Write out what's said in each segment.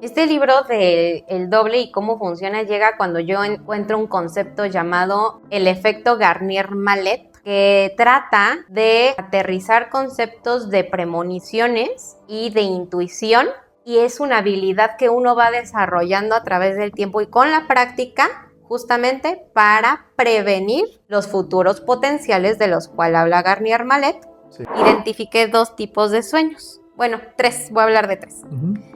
Este libro de El doble y cómo funciona llega cuando yo encuentro un concepto llamado el efecto Garnier-Mallet, que trata de aterrizar conceptos de premoniciones y de intuición, y es una habilidad que uno va desarrollando a través del tiempo y con la práctica, justamente para prevenir los futuros potenciales de los cuales habla Garnier-Mallet. Sí. Identifiqué 2 tipos de sueños. Bueno, 3, voy a hablar de 3,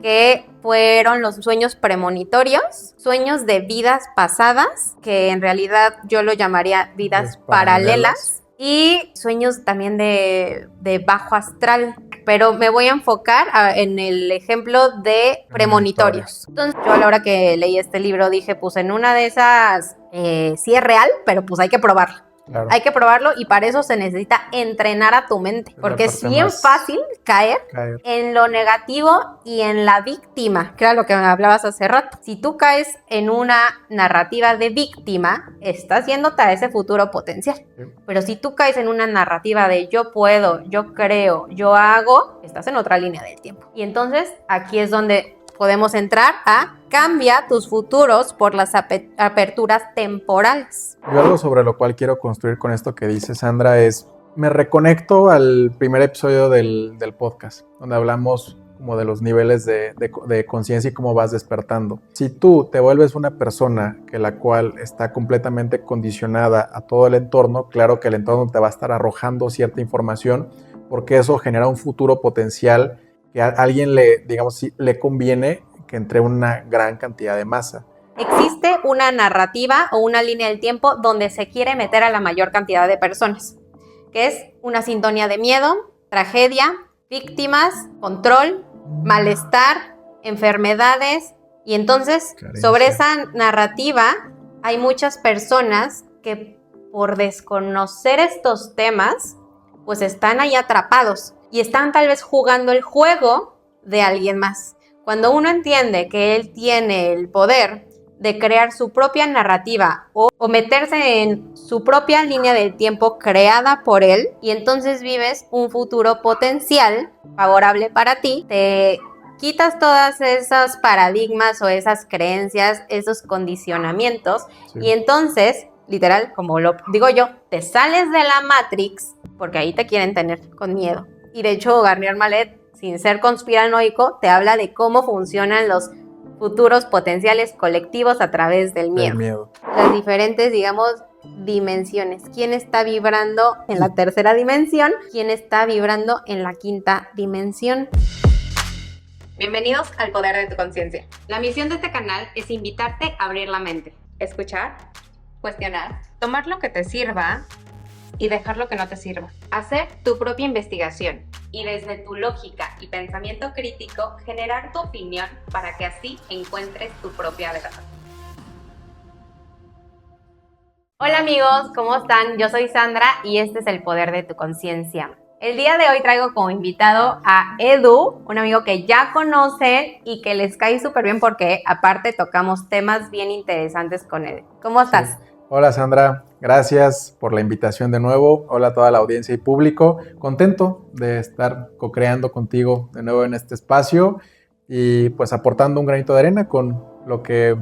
que fueron los sueños premonitorios, sueños de vidas pasadas, que en realidad yo lo llamaría vidas paralelas, y sueños también de bajo astral, pero me voy a enfocar en el ejemplo de premonitorios. Entonces yo a la hora que leí este libro dije, pues en una de esas sí es real, pero pues hay que probarlo. Claro. Hay que probarlo y para eso se necesita entrenar a tu mente, porque es bien fácil caer en lo negativo y en la víctima, que era lo que me hablabas hace rato. Si tú caes en una narrativa de víctima, estás yéndote a ese futuro potencial. Sí. Pero si tú caes en una narrativa de yo puedo, yo creo, yo hago, estás en otra línea del tiempo. Y entonces aquí es donde podemos entrar a cambia tus futuros por las aperturas temporales. Yo algo sobre lo cual quiero construir con esto que dice Sandra es, me reconecto al primer episodio del podcast, donde hablamos como de los niveles de conciencia y cómo vas despertando. Si tú te vuelves una persona que la cual está completamente condicionada a todo el entorno, claro que el entorno te va a estar arrojando cierta información, porque eso genera un futuro potencial que a alguien le conviene que entre una gran cantidad de masa. Existe una narrativa o una línea del tiempo donde se quiere meter a la mayor cantidad de personas, que es una sintonía de miedo, tragedia, víctimas, control, malestar, enfermedades, y entonces sobre esa narrativa hay muchas personas que por desconocer estos temas, pues están ahí atrapados y están tal vez jugando el juego de alguien más. Cuando uno entiende que él tiene el poder de crear su propia narrativa o meterse en su propia línea del tiempo creada por él, y entonces vives un futuro potencial favorable para ti, te quitas todas esos paradigmas o esas creencias, esos condicionamientos, y entonces, literal, como lo digo yo, te sales de la Matrix, porque ahí te quieren tener con miedo. Y de hecho, Garnier-Mallet, sin ser conspiranoico, te habla de cómo funcionan los futuros potenciales colectivos a través del miedo. Las diferentes, dimensiones. ¿Quién está vibrando en la tercera dimensión? ¿Quién está vibrando en la quinta dimensión? Bienvenidos al Poder de tu Conciencia. La misión de este canal es invitarte a abrir la mente, escuchar, cuestionar, tomar lo que te sirva y dejar lo que no te sirva. Hacer tu propia investigación y desde tu lógica y pensamiento crítico generar tu opinión para que así encuentres tu propia verdad. Hola amigos, ¿cómo están? Yo soy Sandra y este es el Poder de tu Conciencia. El día de hoy traigo como invitado a Edu, un amigo que ya conocen y que les cae súper bien porque aparte tocamos temas bien interesantes con él. ¿Cómo estás? Sí. Hola Sandra, gracias por la invitación de nuevo. Hola a toda la audiencia y público. Contento de estar co-creando contigo de nuevo en este espacio y pues aportando un granito de arena con lo que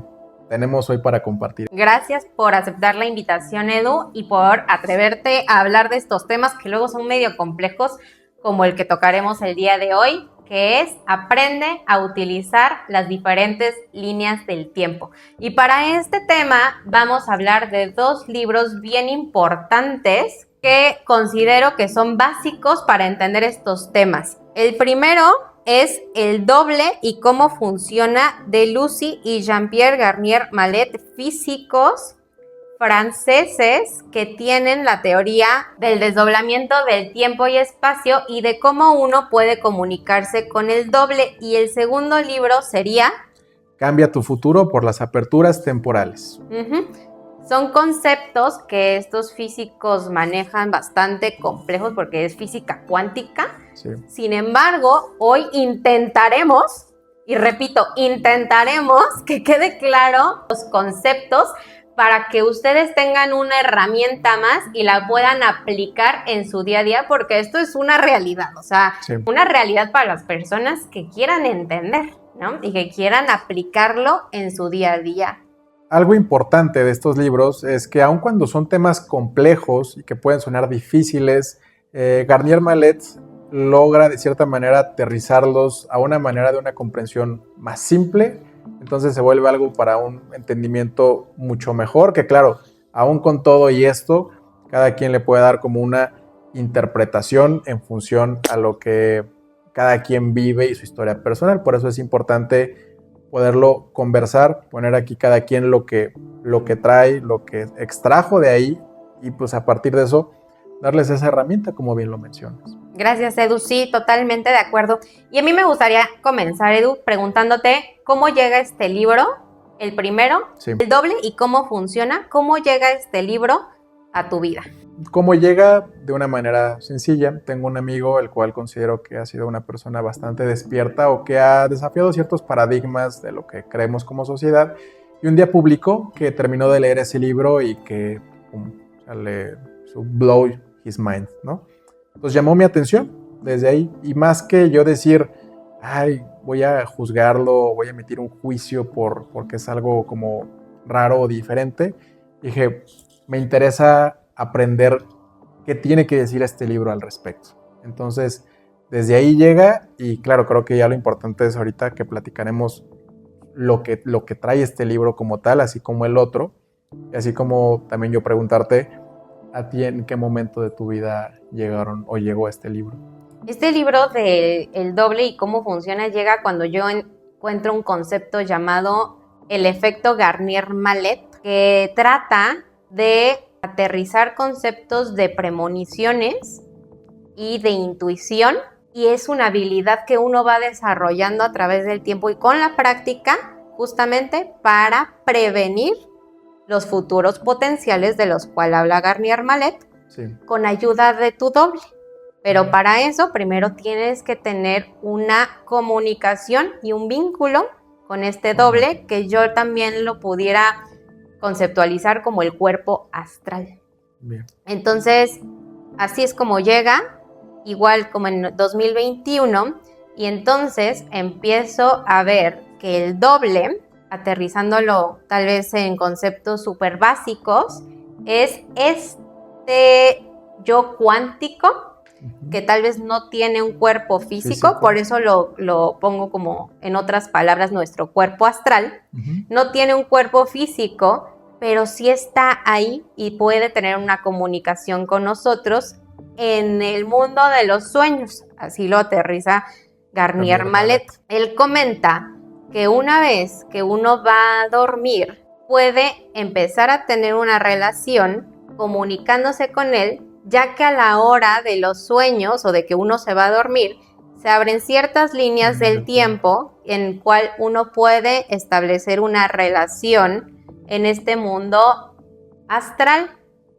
tenemos hoy para compartir. Gracias por aceptar la invitación, Edu, y por atreverte a hablar de estos temas que luego son medio complejos, como el que tocaremos el día de hoy, que es aprende a utilizar las diferentes líneas del tiempo. Y para este tema vamos a hablar de 2 libros bien importantes que considero que son básicos para entender estos temas. El primero es El doble y cómo funciona, de Lucy y Jean-Pierre Garnier-Mallet, físicos franceses que tienen la teoría del desdoblamiento del tiempo y espacio y de cómo uno puede comunicarse con el doble. Y el segundo libro sería Cambia tu futuro por las aperturas temporales. Son conceptos que estos físicos manejan bastante complejos porque es física cuántica. Sí. Sin embargo, hoy intentaremos, y repito, intentaremos que quede claro los conceptos para que ustedes tengan una herramienta más y la puedan aplicar en su día a día, porque esto es una realidad, una realidad para las personas que quieran entender, ¿no? Y que quieran aplicarlo en su día a día. Algo importante de estos libros es que aun cuando son temas complejos y que pueden sonar difíciles, Garnier Mallet logra de cierta manera aterrizarlos a una manera de una comprensión más simple, entonces se vuelve algo para un entendimiento mucho mejor, que claro, aún con todo y esto, cada quien le puede dar como una interpretación en función a lo que cada quien vive y su historia personal. Por eso es importante poderlo conversar, poner aquí cada quien lo que trae, lo que extrajo de ahí, y pues a partir de eso darles esa herramienta, como bien lo mencionas. Gracias, Edu. Sí, totalmente de acuerdo. Y a mí me gustaría comenzar, Edu, preguntándote cómo llega este libro, el primero, Sí. el doble, y cómo funciona, cómo llega este libro a tu vida. Cómo llega de una manera sencilla. Tengo un amigo el cual considero que ha sido una persona bastante despierta o que ha desafiado ciertos paradigmas de lo que creemos como sociedad, y un día publicó que terminó de leer ese libro y que blow his mind, ¿no? Pues llamó mi atención desde ahí, y más que yo decir, ay, voy a juzgarlo, voy a emitir un juicio porque es algo como raro o diferente, dije, me interesa aprender qué tiene que decir este libro al respecto. Entonces, desde ahí llega, y claro, creo que ya lo importante es ahorita que platicaremos lo que trae este libro como tal, así como el otro, y así como también yo preguntarte, ¿a ti en qué momento de tu vida llegó este libro? Este libro de El doble y cómo funciona llega cuando yo encuentro un concepto llamado el efecto Garnier-Mallet, que trata de aterrizar conceptos de premoniciones y de intuición, y es una habilidad que uno va desarrollando a través del tiempo y con la práctica, justamente para prevenir los futuros potenciales de los cuales habla Garnier Mallet, sí, con ayuda de tu doble. Pero para eso primero tienes que tener una comunicación y un vínculo con este doble, que yo también lo pudiera conceptualizar como el cuerpo astral. Bien. Entonces, así es como llega, igual como en 2021, y entonces empiezo a ver que el doble, aterrizándolo tal vez en conceptos súper básicos, es este yo cuántico que tal vez no tiene un cuerpo físico. Por eso lo pongo como, en otras palabras, nuestro cuerpo astral. No tiene un cuerpo físico, pero sí está ahí y puede tener una comunicación con nosotros en el mundo de los sueños. Así lo aterriza Garnier Mallet. Él comenta que una vez que uno va a dormir, puede empezar a tener una relación comunicándose con él, ya que a la hora de los sueños o de que uno se va a dormir, se abren ciertas líneas del tiempo en cual uno puede establecer una relación en este mundo astral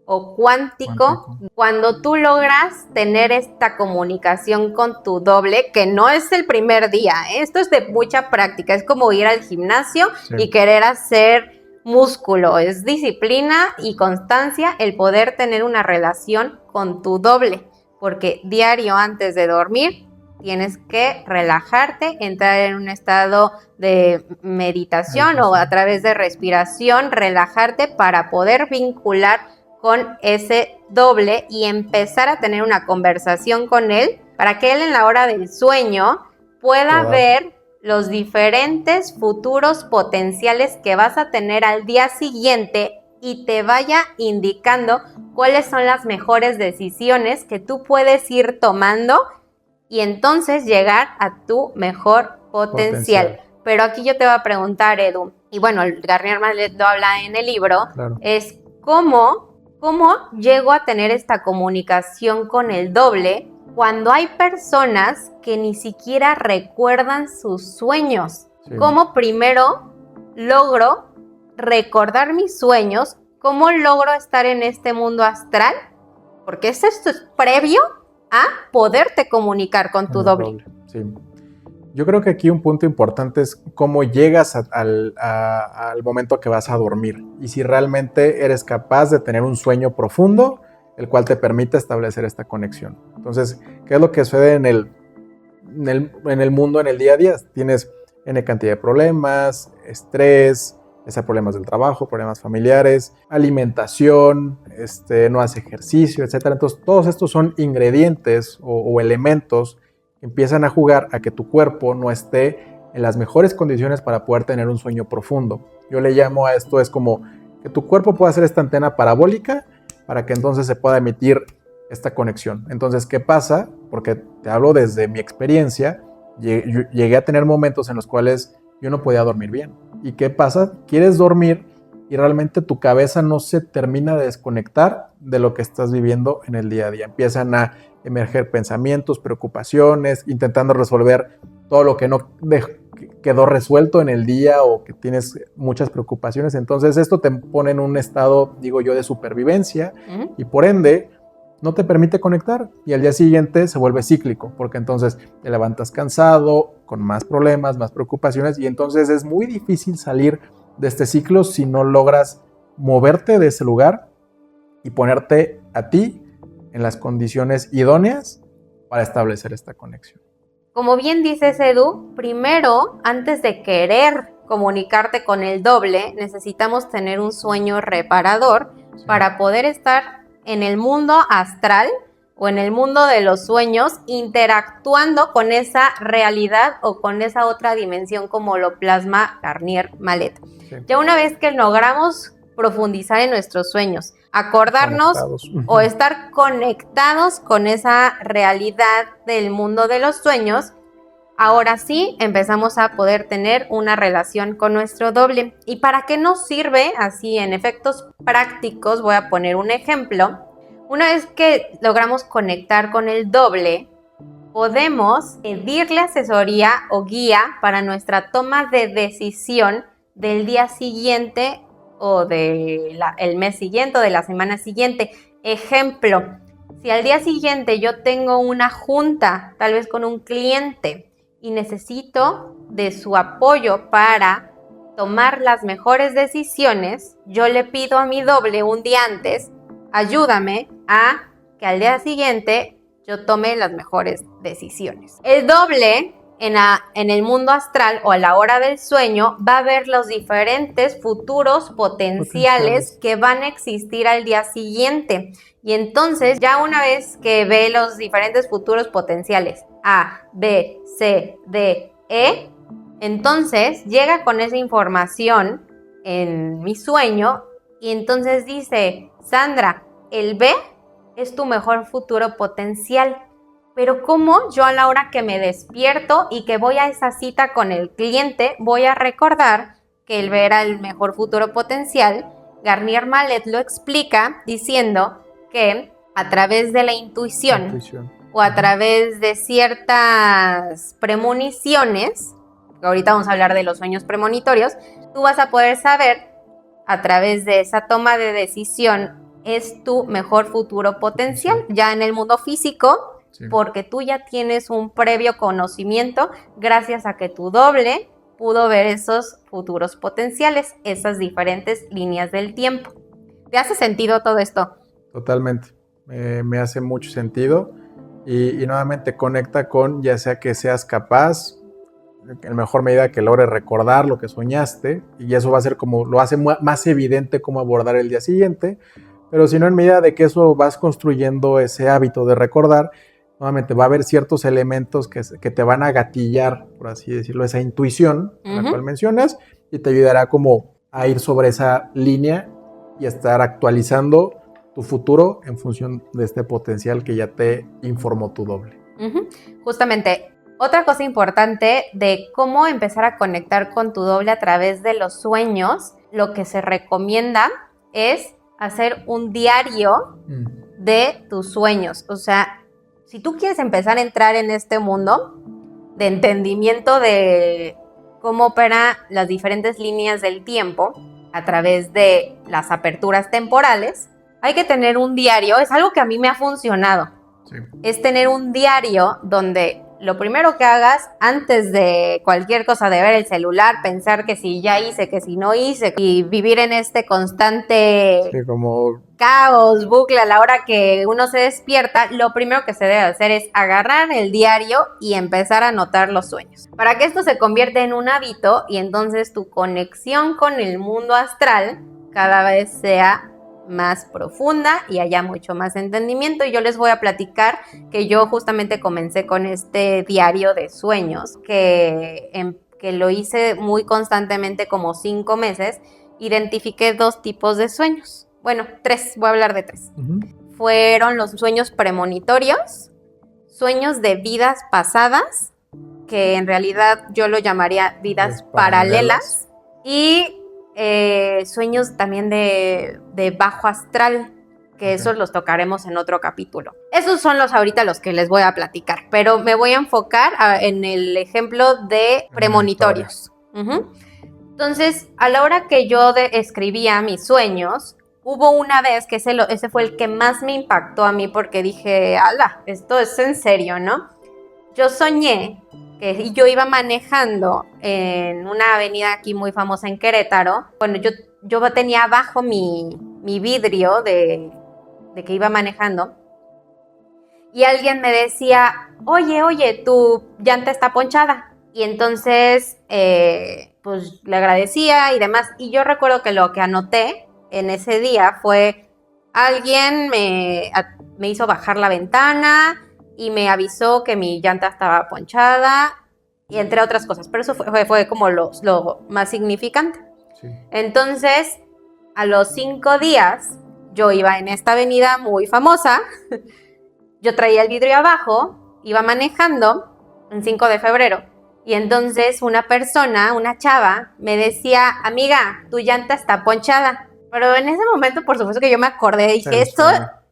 o cuántico. Cuando tú logras tener esta comunicación con tu doble, que no es el primer día, esto es de mucha práctica, es como ir al gimnasio y querer hacer músculo, es disciplina y constancia el poder tener una relación con tu doble, porque diario antes de dormir tienes que relajarte, entrar en un estado de meditación o a través de respiración, relajarte para poder vincular con ese doble y empezar a tener una conversación con él, para que él en la hora del sueño pueda ver los diferentes futuros potenciales que vas a tener al día siguiente y te vaya indicando cuáles son las mejores decisiones que tú puedes ir tomando y entonces llegar a tu mejor potencial. Pero aquí yo te voy a preguntar, Edu, y bueno, Garnier Mallet lo habla en el libro, es ¿cómo llego a tener esta comunicación con el doble cuando hay personas que ni siquiera recuerdan sus sueños? ¿Cómo primero logro recordar mis sueños? ¿Cómo logro estar en este mundo astral? Porque esto es previo a poderte comunicar con tu doble. Sí. Yo creo que aquí un punto importante es cómo llegas al momento que vas a dormir y si realmente eres capaz de tener un sueño profundo, el cual te permite establecer esta conexión. Entonces, ¿qué es lo que sucede en el mundo, en el día a día? Tienes N cantidad de problemas, estrés, ya sea problemas del trabajo, problemas familiares, alimentación, no hace ejercicio, etcétera. Entonces, todos estos son ingredientes o elementos que empiezan a jugar a que tu cuerpo no esté en las mejores condiciones para poder tener un sueño profundo. Yo le llamo a esto, es como que tu cuerpo pueda hacer esta antena parabólica para que entonces se pueda emitir esta conexión. Entonces, ¿qué pasa? Porque te hablo desde mi experiencia, llegué a tener momentos en los cuales yo no podía dormir bien. ¿Y qué pasa? Quieres dormir y realmente tu cabeza no se termina de desconectar de lo que estás viviendo en el día a día. Empiezan a emerger pensamientos, preocupaciones, intentando resolver todo lo que no quedó resuelto en el día o que tienes muchas preocupaciones. Entonces esto te pone en un estado, digo yo, de supervivencia y por ende no te permite conectar y al día siguiente se vuelve cíclico porque entonces te levantas cansado, con más problemas, más preocupaciones y entonces es muy difícil salir de este ciclo si no logras moverte de ese lugar y ponerte a ti en las condiciones idóneas para establecer esta conexión. Como bien dices, Edu, primero, antes de querer comunicarte con el doble, necesitamos tener un sueño reparador para poder estar en el mundo astral o en el mundo de los sueños, interactuando con esa realidad o con esa otra dimensión como lo plasma Garnier Mallet. Sí. Ya una vez que logramos profundizar en nuestros sueños, acordarnos o estar conectados con esa realidad del mundo de los sueños, ahora sí empezamos a poder tener una relación con nuestro doble. ¿Y para qué nos sirve? Así en efectos prácticos voy a poner un ejemplo. Una vez que logramos conectar con el doble, podemos pedirle asesoría o guía para nuestra toma de decisión del día siguiente o del mes siguiente o de la semana siguiente. Ejemplo, si al día siguiente yo tengo una junta, tal vez con un cliente, y necesito de su apoyo para tomar las mejores decisiones, yo le pido a mi doble un día antes, ayúdame a que al día siguiente yo tome las mejores decisiones. El doble en el mundo astral o a la hora del sueño va a ver los diferentes futuros potenciales que van a existir al día siguiente. Y entonces ya una vez que ve los diferentes futuros potenciales A, B, C, D, E, entonces llega con esa información en mi sueño y entonces dice, Sandra, el B es tu mejor futuro potencial. Pero ¿cómo yo a la hora que me despierto y que voy a esa cita con el cliente voy a recordar que el B era el mejor futuro potencial? Garnier Mallet lo explica diciendo que a través de la intuición o a través de ciertas premoniciones, que ahorita vamos a hablar de los sueños premonitorios, tú vas a poder saber a través de esa toma de decisión es tu mejor futuro potencial, ya en el mundo físico, porque tú ya tienes un previo conocimiento gracias a que tu doble pudo ver esos futuros potenciales, esas diferentes líneas del tiempo. ¿Te hace sentido todo esto? Totalmente, me hace mucho sentido y nuevamente conecta con ya sea que seas capaz, en mejor medida que logres recordar lo que soñaste y eso va a ser como, lo hace más evidente cómo abordar el día siguiente, pero si no en medida de que eso vas construyendo ese hábito de recordar, nuevamente va a haber ciertos elementos que te van a gatillar, por así decirlo, esa intuición a la cual mencionas y te ayudará como a ir sobre esa línea y estar actualizando tu futuro en función de este potencial que ya te informó tu doble. Justamente, otra cosa importante de cómo empezar a conectar con tu doble a través de los sueños, lo que se recomienda es hacer un diario de tus sueños. O sea, si tú quieres empezar a entrar en este mundo de entendimiento de cómo operan las diferentes líneas del tiempo a través de las aperturas temporales, hay que tener un diario. Es algo que a mí me ha funcionado. Sí. Es tener un diario donde lo primero que hagas antes de cualquier cosa, de ver el celular, pensar que si ya hice, que si no hice, y vivir en este constante como caos, bucle a la hora que uno se despierta, lo primero que se debe hacer es agarrar el diario y empezar a anotar los sueños. Para que esto se convierta en un hábito y entonces tu conexión con el mundo astral cada vez sea más profunda y haya mucho más entendimiento. Y yo les voy a platicar que yo justamente comencé con este diario de sueños que lo hice muy constantemente, como 5 meses. Identifiqué 2 tipos de sueños. Bueno, 3, voy a hablar de 3. Fueron los sueños premonitorios, sueños de vidas pasadas, que en realidad yo lo llamaría vidas paralelas, y sueños también de bajo astral, que esos los tocaremos en otro capítulo. Esos son ahorita los que les voy a platicar, pero me voy a enfocar en el ejemplo de premonitorios. Entonces, a la hora que yo escribía mis sueños, hubo una vez que ese fue el que más me impactó a mí, porque dije, ala, esto es en serio, ¿no? Yo soñé que yo iba manejando en una avenida aquí muy famosa en Querétaro. Bueno, yo tenía abajo mi vidrio de que iba manejando, y alguien me decía, oye, tu llanta está ponchada. Y entonces, pues le agradecía y demás. Y yo recuerdo que lo que anoté en ese día fue, alguien me hizo bajar la ventana y me avisó que mi llanta estaba ponchada, y entre otras cosas. Pero eso fue como lo más significante. Sí. Entonces, a los 5 días, yo iba en esta avenida muy famosa, yo traía el vidrio abajo, iba manejando en 5 de febrero, y entonces una chava, me decía, amiga, tu llanta está ponchada. Pero en ese momento, por supuesto que yo me acordé, dije, esto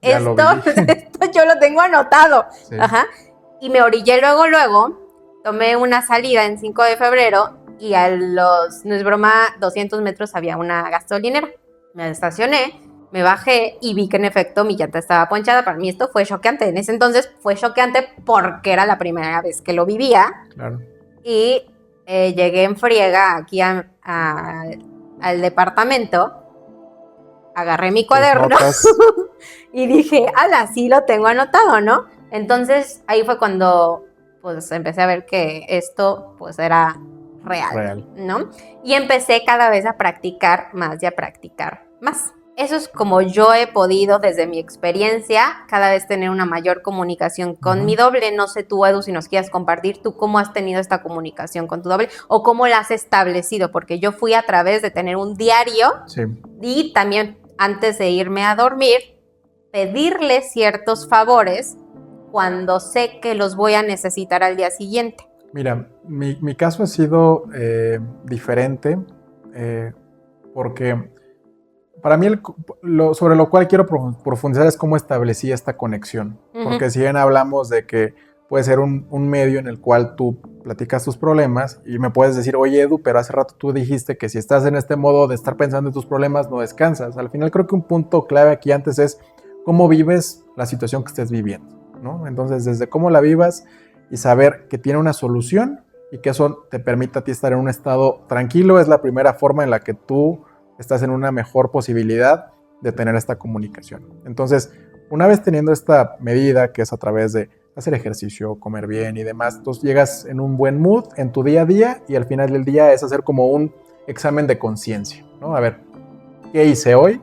yo lo tengo anotado. Sí. Ajá. Y me orillé luego, tomé una salida en 5 de febrero, y no es broma, 200 metros había una gasolinera. Me estacioné, me bajé y vi que en efecto mi llanta estaba ponchada. Para mí esto fue choqueante. En ese entonces fue choqueante porque era la primera vez que lo vivía. Claro. Y llegué en friega aquí al departamento, agarré mi cuaderno y dije, ala, sí lo tengo anotado, ¿no? Entonces ahí fue cuando pues empecé a ver que esto pues era real, ¿no? Y empecé cada vez a practicar más y a practicar más. Eso es como yo he podido, desde mi experiencia, cada vez tener una mayor comunicación con mi doble. No sé tú, Edu, si nos quieras compartir tú cómo has tenido esta comunicación con tu doble o cómo la has establecido, porque yo fui a través de tener un diario. Sí. Y también antes de irme a dormir, pedirle ciertos favores cuando sé que los voy a necesitar al día siguiente. Mira, mi caso ha sido diferente porque para mí sobre lo cual quiero profundizar es cómo establecí esta conexión. Porque si bien hablamos de que puede ser un medio en el cual tú platicas tus problemas y me puedes decir, oye Edu, pero hace rato tú dijiste que si estás en este modo de estar pensando en tus problemas no descansas. Al final creo que un punto clave aquí antes es cómo vives la situación que estés viviendo, ¿no? Entonces, desde cómo la vivas y saber que tiene una solución y que eso te permita a ti estar en un estado tranquilo es la primera forma en la que tú estás en una mejor posibilidad de tener esta comunicación. Entonces, una vez teniendo esta medida, que es a través de hacer ejercicio, comer bien y demás, entonces llegas en un buen mood en tu día a día y al final del día es hacer como un examen de conciencia, ¿no? A ver, ¿qué hice hoy?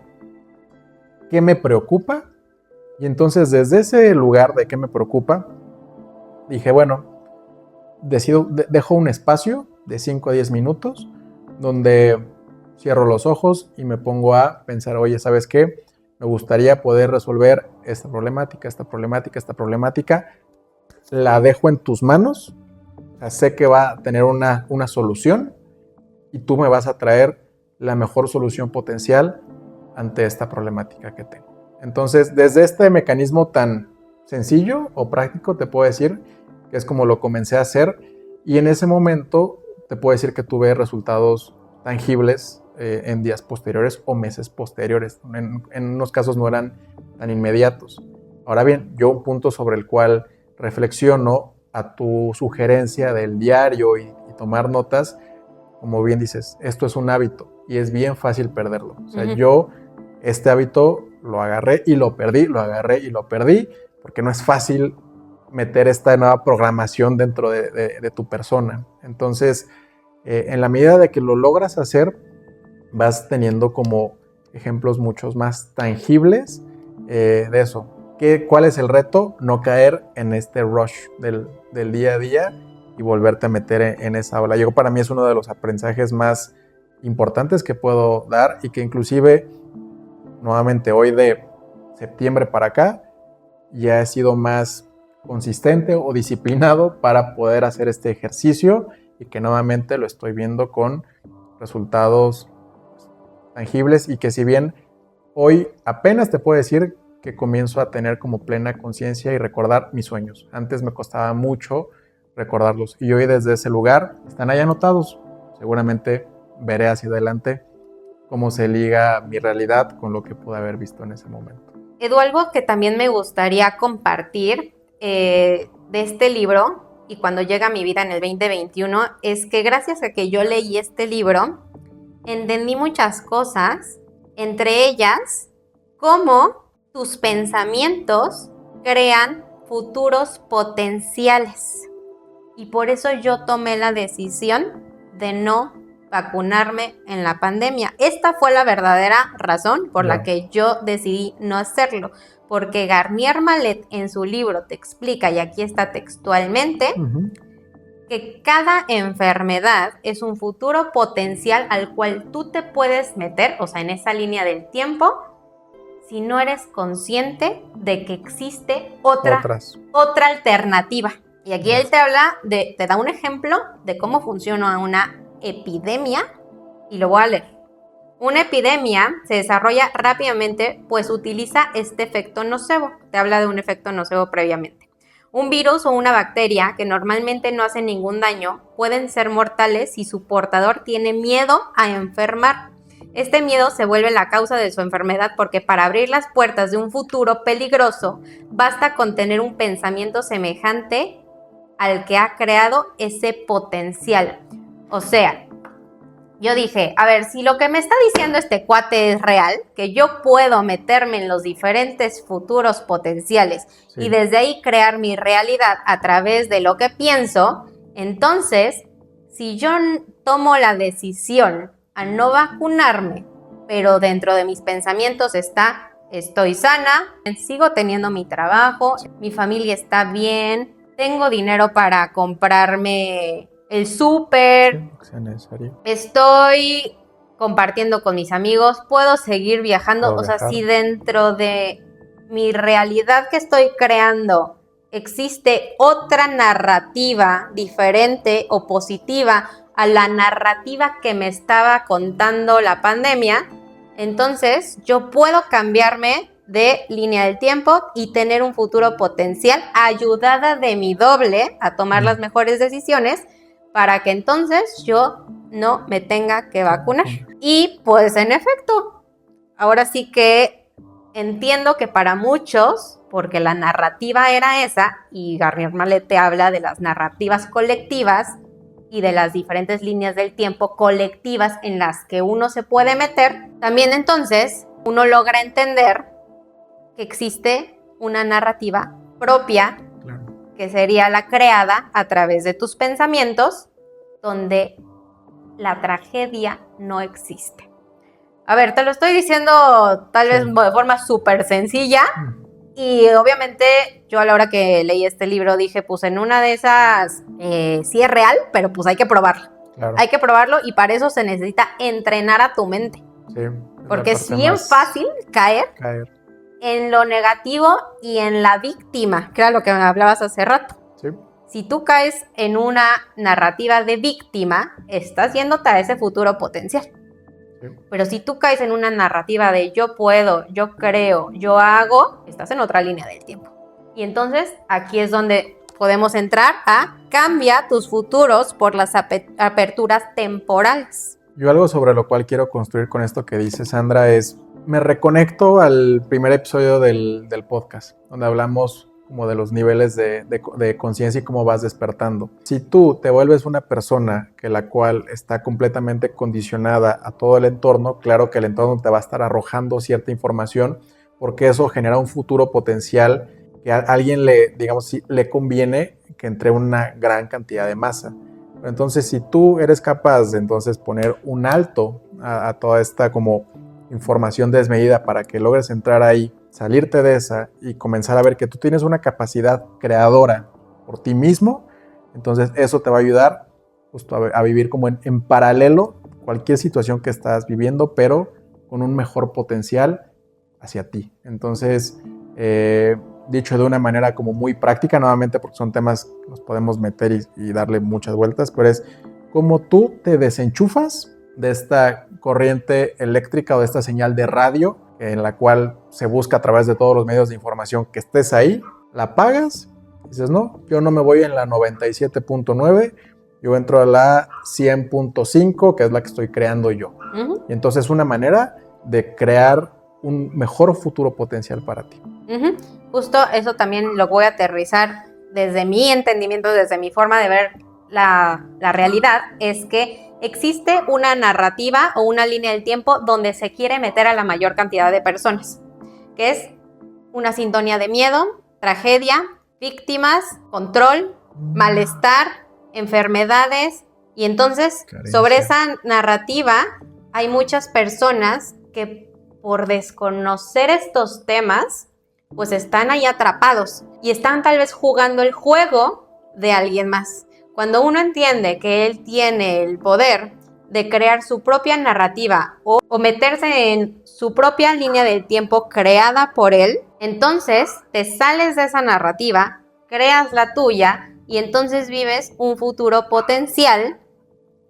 ¿Qué me preocupa? Y entonces desde ese lugar de qué me preocupa, dije, bueno, dejo un espacio de 5 a 10 minutos donde cierro los ojos y me pongo a pensar, oye, ¿sabes qué? Me gustaría poder resolver esta problemática. La dejo en tus manos. O sea, sé que va a tener una solución y tú me vas a traer la mejor solución potencial ante esta problemática que tengo. Entonces, desde este mecanismo tan sencillo o práctico, te puedo decir que es como lo comencé a hacer y en ese momento te puedo decir que tuve resultados tangibles en días posteriores o meses posteriores. En unos casos no eran tan inmediatos. Ahora bien, yo un punto sobre el cual reflexiono a tu sugerencia del diario y tomar notas, como bien dices, esto es un hábito y es bien fácil perderlo. O sea, yo este hábito lo agarré y lo perdí, lo agarré y lo perdí, porque no es fácil meter esta nueva programación dentro de tu persona. Entonces, en la medida de que lo logras hacer, vas teniendo como ejemplos muchos más tangibles de eso. ¿Cuál es el reto? No caer en este rush del día a día y volverte a meter en esa ola. Yo, para mí es uno de los aprendizajes más importantes que puedo dar y que inclusive nuevamente hoy de septiembre para acá ya he sido más consistente o disciplinado para poder hacer este ejercicio y que nuevamente lo estoy viendo con resultados tangibles y que si bien hoy apenas te puedo decir que comienzo a tener como plena conciencia y recordar mis sueños. Antes me costaba mucho recordarlos y hoy desde ese lugar están ahí anotados. Seguramente veré hacia adelante cómo se liga mi realidad con lo que pude haber visto en ese momento. Edu, algo que también me gustaría compartir de este libro y cuando llega a mi vida en el 2021 es que gracias a que yo leí este libro entendí muchas cosas, entre ellas cómo tus pensamientos crean futuros potenciales. Y por eso yo tomé la decisión de no vacunarme en la pandemia. Esta fue la verdadera razón por la que yo decidí no hacerlo. Porque Garnier Mallet en su libro te explica, y aquí está textualmente, que cada enfermedad es un futuro potencial al cual tú te puedes meter, o sea, en esa línea del tiempo, si no eres consciente de que existe otra alternativa. Y aquí él te da un ejemplo de cómo funciona una epidemia y lo voy a leer. Una epidemia se desarrolla rápidamente pues utiliza este efecto nocebo. Te habla de un efecto nocebo previamente. Un virus o una bacteria que normalmente no hacen ningún daño pueden ser mortales si su portador tiene miedo a enfermar. Este miedo se vuelve la causa de su enfermedad porque para abrir las puertas de un futuro peligroso basta con tener un pensamiento semejante al que ha creado ese potencial. O sea, yo dije, a ver, si lo que me está diciendo este cuate es real, que yo puedo meterme en los diferentes futuros potenciales y desde ahí crear mi realidad a través de lo que pienso, entonces, si yo tomo la decisión a no vacunarme, pero dentro de mis pensamientos está, estoy sana, sigo teniendo mi trabajo, mi familia está bien, tengo dinero para comprarme el súper, estoy compartiendo con mis amigos, puedo seguir viajando, o sea, si dentro de mi realidad que estoy creando existe otra narrativa diferente o positiva a la narrativa que me estaba contando la pandemia, entonces yo puedo cambiarme de línea del tiempo y tener un futuro potencial ayudada de mi doble a tomar las mejores decisiones para que entonces yo no me tenga que vacunar. Y pues en efecto, ahora sí que entiendo que para muchos, porque la narrativa era esa, y Garnier Mallet te habla de las narrativas colectivas y de las diferentes líneas del tiempo colectivas en las que uno se puede meter, también entonces uno logra entender que existe una narrativa propia, que sería la creada a través de tus pensamientos, donde la tragedia no existe. A ver, te lo estoy diciendo tal vez de forma súper sencilla y obviamente yo a la hora que leí este libro dije, pues en una de esas sí es real, pero pues hay que probarlo. Hay que probarlo y para eso se necesita entrenar a tu mente. Porque es bien fácil caer en lo negativo y en la víctima, que era lo que me hablabas hace rato. Si tú caes en una narrativa de víctima, estás yéndote a ese futuro potencial. Pero si tú caes en una narrativa de yo puedo, yo creo, yo hago, estás en otra línea del tiempo. Y entonces aquí es donde podemos entrar a cambia tus futuros por las aperturas temporales. Yo algo sobre lo cual quiero construir con esto que dice Sandra es, me reconecto al primer episodio del podcast, donde hablamos como de los niveles de conciencia y cómo vas despertando. Si tú te vuelves una persona que la cual está completamente condicionada a todo el entorno, claro que el entorno te va a estar arrojando cierta información porque eso genera un futuro potencial que a alguien le conviene que entre una gran cantidad de masa. Entonces, si tú eres capaz de entonces poner un alto a toda esta como información desmedida para que logres entrar ahí, salirte de esa y comenzar a ver que tú tienes una capacidad creadora por ti mismo, entonces eso te va a ayudar justo a vivir como en paralelo cualquier situación que estás viviendo, pero con un mejor potencial hacia ti. Entonces, dicho de una manera como muy práctica, nuevamente porque son temas que nos podemos meter y darle muchas vueltas, pero es como tú te desenchufas de esta corriente eléctrica o de esta señal de radio en la cual se busca a través de todos los medios de información que estés ahí, la apagas, dices, no, yo no me voy en la 97.9, yo entro a la 100.5, que es la que estoy creando yo. Y entonces es una manera de crear un mejor futuro potencial para ti. Justo eso también lo voy a aterrizar desde mi entendimiento, desde mi forma de ver la realidad, es que existe una narrativa o una línea del tiempo donde se quiere meter a la mayor cantidad de personas, que es una sintonía de miedo, tragedia, víctimas, control, malestar, enfermedades, y entonces sobre esa narrativa hay muchas personas que por desconocer estos temas, pues están ahí atrapados y están tal vez jugando el juego de alguien más. Cuando uno entiende que él tiene el poder de crear su propia narrativa o meterse en su propia línea del tiempo creada por él, entonces te sales de esa narrativa, creas la tuya y entonces vives un futuro potencial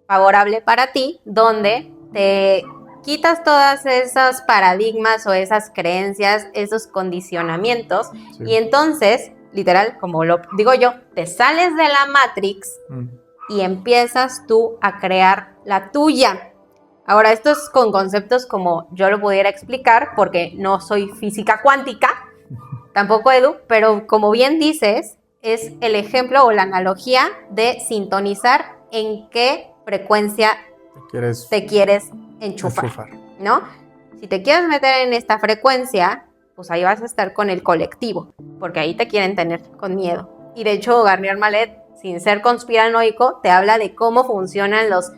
favorable para ti, donde te quitas todas esos paradigmas o esas creencias, esos condicionamientos, y entonces, literal, como lo digo yo, te sales de la Matrix y empiezas tú a crear la tuya. Ahora, esto es con conceptos como yo lo pudiera explicar, porque no soy física cuántica, tampoco Edu, pero como bien dices, es el ejemplo o la analogía de sintonizar en qué frecuencia te quieres enchufar, ¿no? Si te quieres meter en esta frecuencia, pues ahí vas a estar con el colectivo, porque ahí te quieren tener con miedo. Y de hecho, Garnier Mallet, sin ser conspiranoico, te habla de cómo funcionan los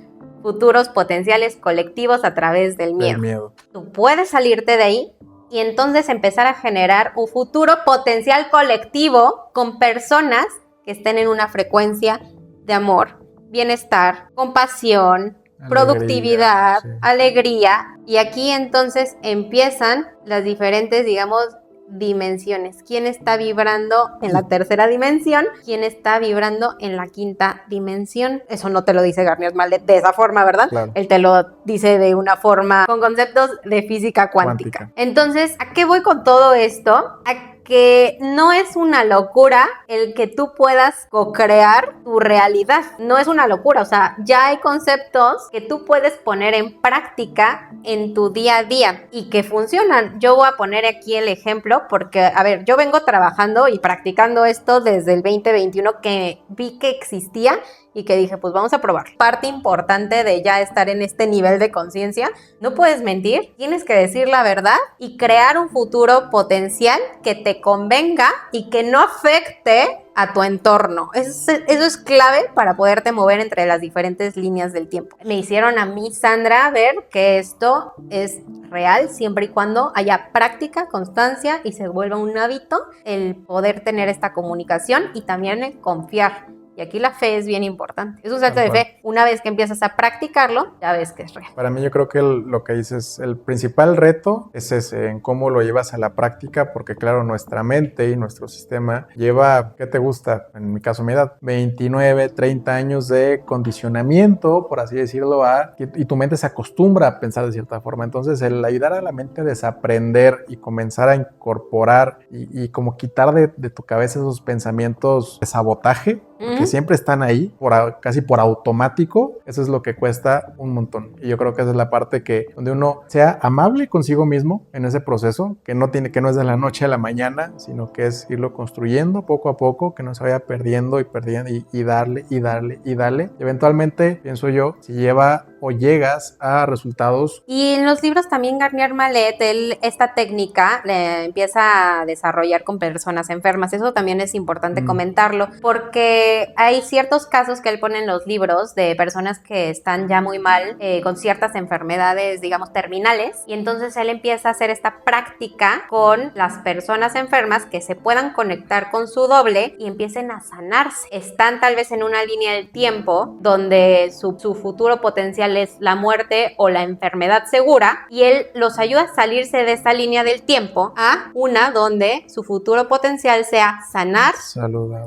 futuros potenciales colectivos a través del miedo. Tú puedes salirte de ahí y entonces empezar a generar un futuro potencial colectivo con personas que estén en una frecuencia de amor, bienestar, compasión, productividad, alegría. Y aquí entonces empiezan las diferentes, digamos, dimensiones. ¿Quién está vibrando en la tercera dimensión? ¿Quién está vibrando en la quinta dimensión? Eso no te lo dice Garnier Mallet de esa forma, ¿verdad? Claro. Él te lo dice de una forma con conceptos de física cuántica. Entonces, ¿a qué voy con todo esto? A que no es una locura el que tú puedas co-crear tu realidad. No es una locura, o sea, ya hay conceptos que tú puedes poner en práctica en tu día a día y que funcionan. Yo voy a poner aquí el ejemplo porque, a ver, yo vengo trabajando y practicando esto desde el 2021 que vi que existía y que dije, pues vamos a probar. Parte importante de ya estar en este nivel de conciencia, no puedes mentir, tienes que decir la verdad y crear un futuro potencial que te convenga y que no afecte a tu entorno. Eso es clave para poderte mover entre las diferentes líneas del tiempo. Me hicieron a mí, Sandra, ver que esto es real siempre y cuando haya práctica, constancia y se vuelva un hábito el poder tener esta comunicación y también el confiar. Y aquí la fe es bien importante. Es un salto de fe. Una vez que empiezas a practicarlo, ya ves que es real. Para mí yo creo que lo que dices, el principal reto es ese, en cómo lo llevas a la práctica, porque claro, nuestra mente y nuestro sistema lleva, ¿qué te gusta? En mi caso, mi edad, 29, 30 años de condicionamiento, por así decirlo, y tu mente se acostumbra a pensar de cierta forma. Entonces, el ayudar a la mente a desaprender y comenzar a incorporar y como quitar de tu cabeza esos pensamientos de sabotaje, que siempre están ahí, casi por automático. Eso es lo que cuesta un montón. Y yo creo que esa es la parte donde uno sea amable consigo mismo en ese proceso, que no es de la noche a la mañana, sino que es irlo construyendo poco a poco, que no se vaya perdiendo y darle y darle y darle. Y eventualmente, pienso yo, si lleva o llegas a resultados. Y en los libros también Garnier Mallet, él esta técnica le empieza a desarrollar con personas enfermas. Eso también es importante comentarlo, porque hay ciertos casos que él pone en los libros de personas que están ya muy mal, con ciertas enfermedades, digamos, terminales, y entonces él empieza a hacer esta práctica con las personas enfermas que se puedan conectar con su doble y empiecen a sanarse. Están tal vez en una línea del tiempo donde su futuro potencial es la muerte o la enfermedad segura, y él los ayuda a salirse de esa línea del tiempo a una donde su futuro potencial sea sanar,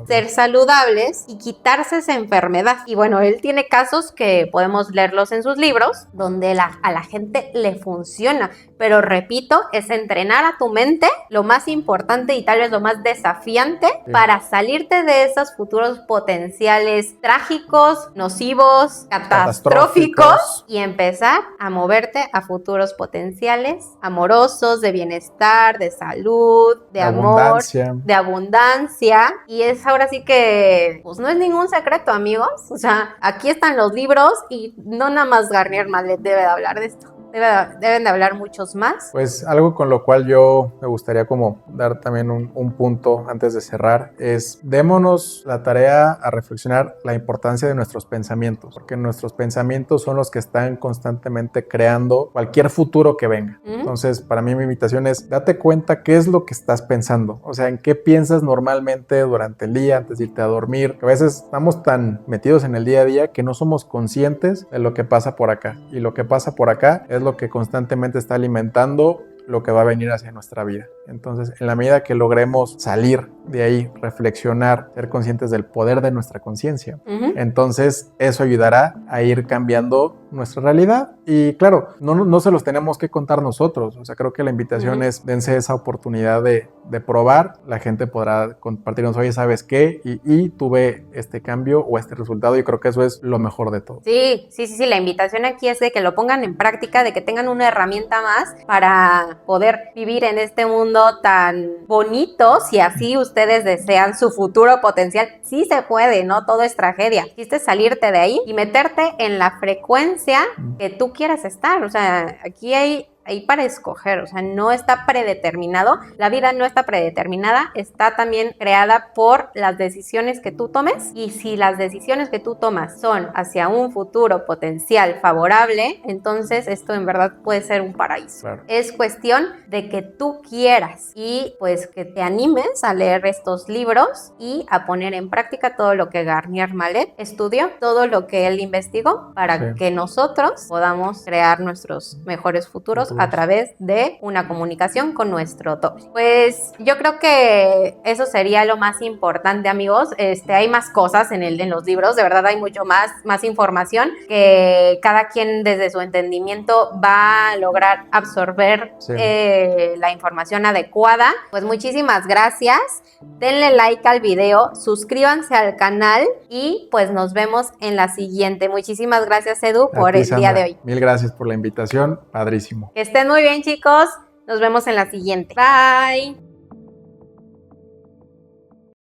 ser saludables y quitarse esa enfermedad. Y bueno, él tiene casos que podemos leerlos en sus libros donde a la gente le funciona, pero repito, es entrenar a tu mente, lo más importante y tal vez lo más desafiante para salirte de esos futuros potenciales trágicos, nocivos, catastróficos, y empezar a moverte a futuros potenciales amorosos, de bienestar, de salud, de amor, de abundancia. Y es ahora sí que, pues no es ningún secreto, amigos. O sea, aquí están los libros y no nada más Garnier Mallet debe de hablar de esto. Deben de hablar muchos más. Pues algo con lo cual yo me gustaría como dar también un punto antes de cerrar es: démonos la tarea a reflexionar la importancia de nuestros pensamientos, porque nuestros pensamientos son los que están constantemente creando cualquier futuro que venga. Entonces, para mí mi invitación es: date cuenta qué es lo que estás pensando, o sea, en qué piensas normalmente durante el día, antes de irte a dormir, que a veces estamos tan metidos en el día a día que no somos conscientes de lo que pasa por acá, y lo que pasa por acá es lo que constantemente está alimentando lo que va a venir hacia nuestra vida. Entonces, en la medida que logremos salir de ahí, reflexionar, ser conscientes del poder de nuestra conciencia, entonces eso ayudará a ir cambiando nuestra realidad. Y claro, no se los tenemos que contar nosotros. O sea, creo que la invitación es: dense esa oportunidad de probar. La gente podrá compartirnos: oye, ¿sabes qué? Y tuve este cambio o este resultado, y creo que eso es lo mejor de todo. Sí, la invitación aquí es de que lo pongan en práctica, de que tengan una herramienta más para poder vivir en este mundo tan bonito. Si así ustedes desean su futuro potencial, sí se puede, no todo es tragedia. Quiste salirte de ahí y meterte en la frecuencia que tú quieras estar. O sea, aquí hay para escoger, o sea, no está predeterminado, la vida no está predeterminada, está también creada por las decisiones que tú tomes, y si las decisiones que tú tomas son hacia un futuro potencial favorable, entonces esto en verdad puede ser un paraíso. Claro. Es cuestión de que tú quieras y pues que te animes a leer estos libros y a poner en práctica todo lo que Garnier Mallet estudió, todo lo que él investigó, para que nosotros podamos crear nuestros mejores futuros a través de una comunicación con nuestro doble. Pues yo creo que eso sería lo más importante, amigos. Hay más cosas en los libros, de verdad hay mucho más información que cada quien desde su entendimiento va a lograr absorber la información adecuada. Pues muchísimas gracias. Denle like al video, suscríbanse al canal y pues nos vemos en la siguiente. Muchísimas gracias, Edu, por el día de hoy. Mil gracias por la invitación, padrísimo. Que estén muy bien, chicos. Nos vemos en la siguiente. Bye.